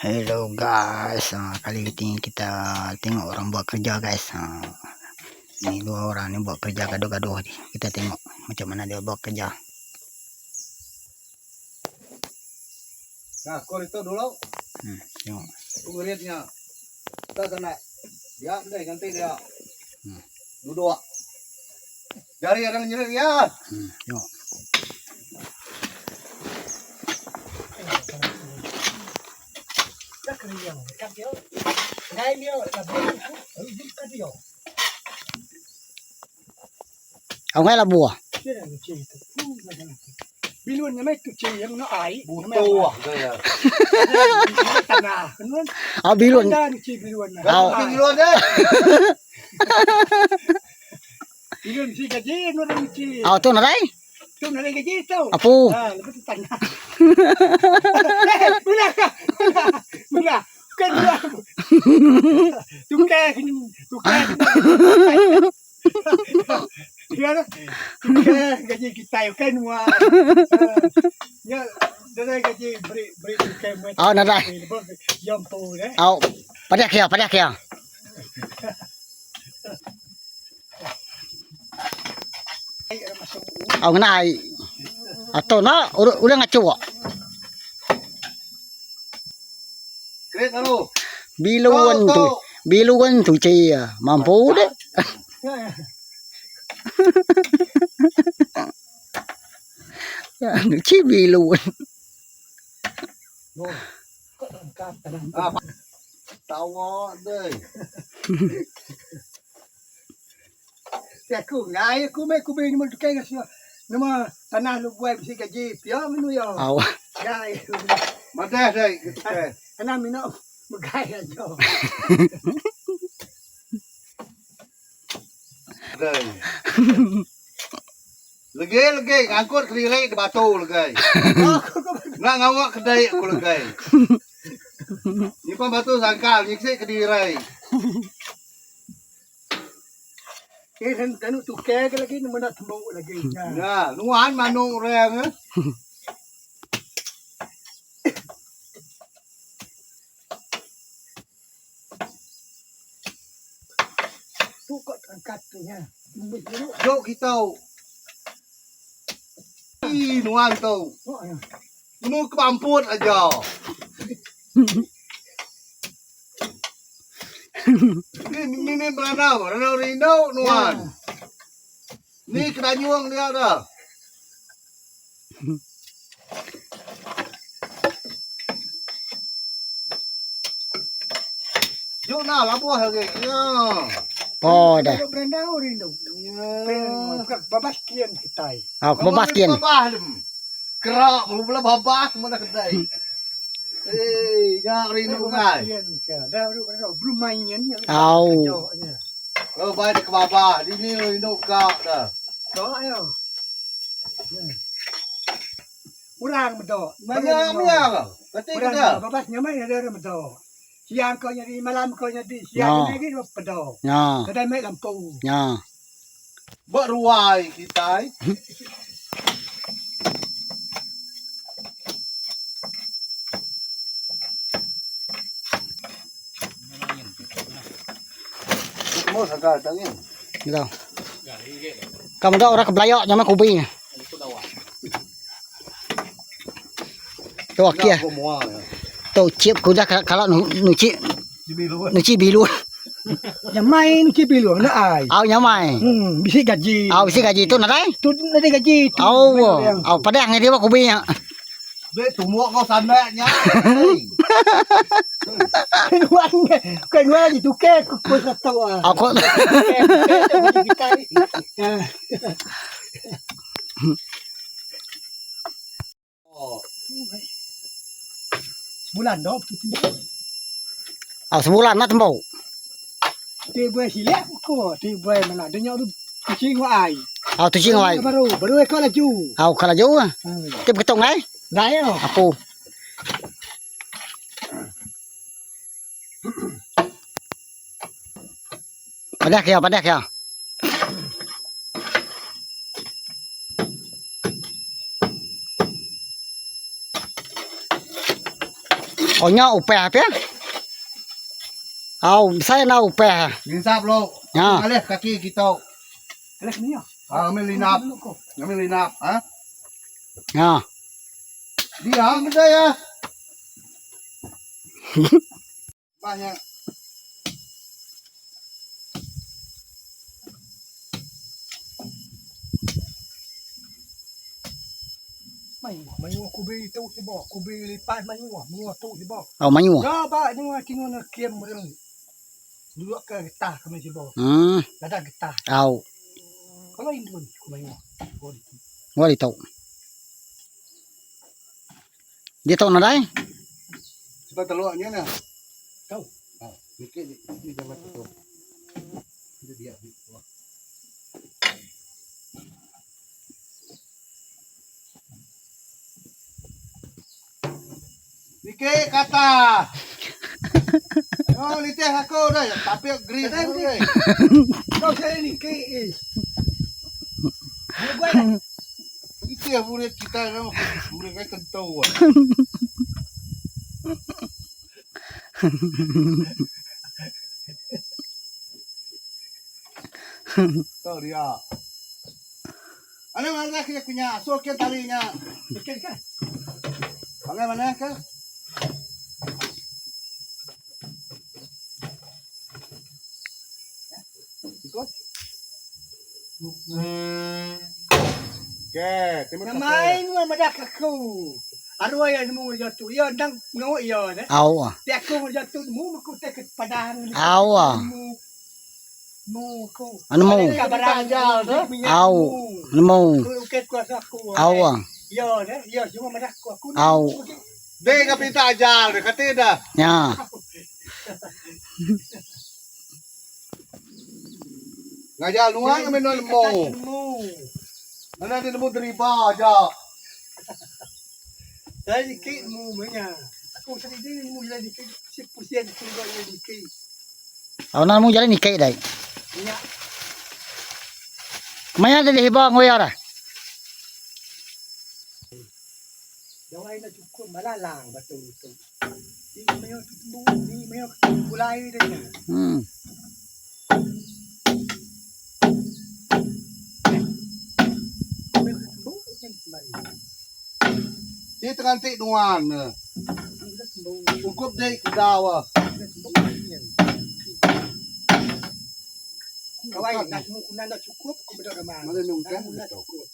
Hello guys, kali ini kita tengok orang buat kerja guys. Ini dua orang ni buat kerja gaduh-gaduh ni. Kita tengok macam mana dia buat kerja. Nah, kor itu dulu. Tengok. Tunggu lihatnya. Kita sana. Dia deh ganti dia. Duduk. Jari orang nyeri ya. Tengok. Ông ấy là bùa. Bilun na may tutsi yang no ay Buto ah gaya. tanah kan Bilun. dan ci bilun na Tinggi luar deh. bilun si gaji no dan ci Tu là đấy. tu na gaji tu Apu. lepas tu tanah mula kan mula tu ke dia gaji kita kan wa ya dari gaji beri ke Là đây. yom tu deh Pada kia. Ông này tu nó udah ngacu. Kret anu. Bilun tu chi mampu deh. Ya, chi bilun. Tahu deh. Ya ku ngai ku be ni mun kai gasio nama tanah lu buai bisi gaji pia menu yo ngai Mana deh kita. ana mino magai aja Deh. Lagi ngangkut kelilai di batu lagi. Nak ngawak kedai aku lagi. Ni pun batu sangkal nyiksi kedirai. kan kanu tu ke lagi nama nak tembok lagi Nah, nuan manu reng eh. tu kok angkat tu nya Jok kita. Ih, nuan tu. Nu kebamput aja. Ini beranau Rino nuan. Ni kedanyuang dia dah. Jok na labuh lagi. Ya. Dah. berandau rindu babas kian kita Babas kian. Babah dem. Kerak mula babah mana kedai. Ya rindu ngai. dah belum mainin Oh, baik ke babah. Di ni rindu kak dah. đó ayo urang bedo Mana kau? Berarti kita. babas nyamai ada bedo siang kau nyari malam kau nyari siang lagi bedo Nha, kedai mai lampu nha. Beruai kita. Mau sagal tangin. Gitu. Kamu dah orang kebelayok nyama kubi. Tu kia. Tu chip kuda kalau nuci bilun. nyamai ni cipi lu na ai Nyamai. bisi gaji Bisi gaji tu nadai. tu nanti gaji tu Padang dia kubi nya. Để tụ mua có sẵn đấy nhá. cái ngoan gì tu ke ku satu Kok bulan đó sebulan mah tembau. ti buai silek ko ti buai mana ada nyau tu kucing ai Tu chi ngoi. baru ko laju Kalau jauh tip ketung ai. ngai no Apu. Padak ya. Oh nya upeh apa? Au saya na upeh. Ginsap lo. Ya. Alih kaki kita. Kelas ni ya. Ambil linap. Ambil linap, ha? Ya. Diam saya. Banyak. Mai aku beli tu sebab aku beli lipat mai tu sebab. Au manyu. Ya ba ni tengok nak kiem mereng. Dulu ke getah kami sebab. Ada getah. Au. Kalau ini pun aku mai. Ngwa di tau. Dia tau na dai. Sebab telurnya ni. Tahu. Dikit ni jangan tutup. Itu dia. Dikit kata. Oh, litih aku dah. Tapi green aku dah. Kau saya ni ke buat. Itu ya buret kita memang buret kayak kentau. Tahu dia. Ada mana kita punya soket talinya? Okey kan? Ada mana ke? Ikut. Okey, terima kasih. Main madak aku. Arwah yang mu jatuh. Ya ndang ngau ya ne. Au. Tiak aku jatuh mu aku tek padang. Au. Mu aku. Anu mau. Kabaran jal tu. Au. Anu mau. Uket kuasa aku. Au. Ya ne. Ya cuma madak aku. Au. Dia enggak pinta ajal, dia kata dah. Ya. Ngajal nuang kami nemu. Mana dia nemu deriba aja. Saya dikit mu banyak. Aku sendiri mu jadi dikit. Si pusian tunggu dia dikit. Au na mu jalan ni kai dai. Banyak. Maya ada hiba ngoya dah. Jawai nak cukup malalang betul itu. Di mayo tu di mayo mulai dia. Dia tergantik nuang. Cukup dek dawa. Kawai nak cukup aku betul ramai. Mana nungkan? Nak cukup.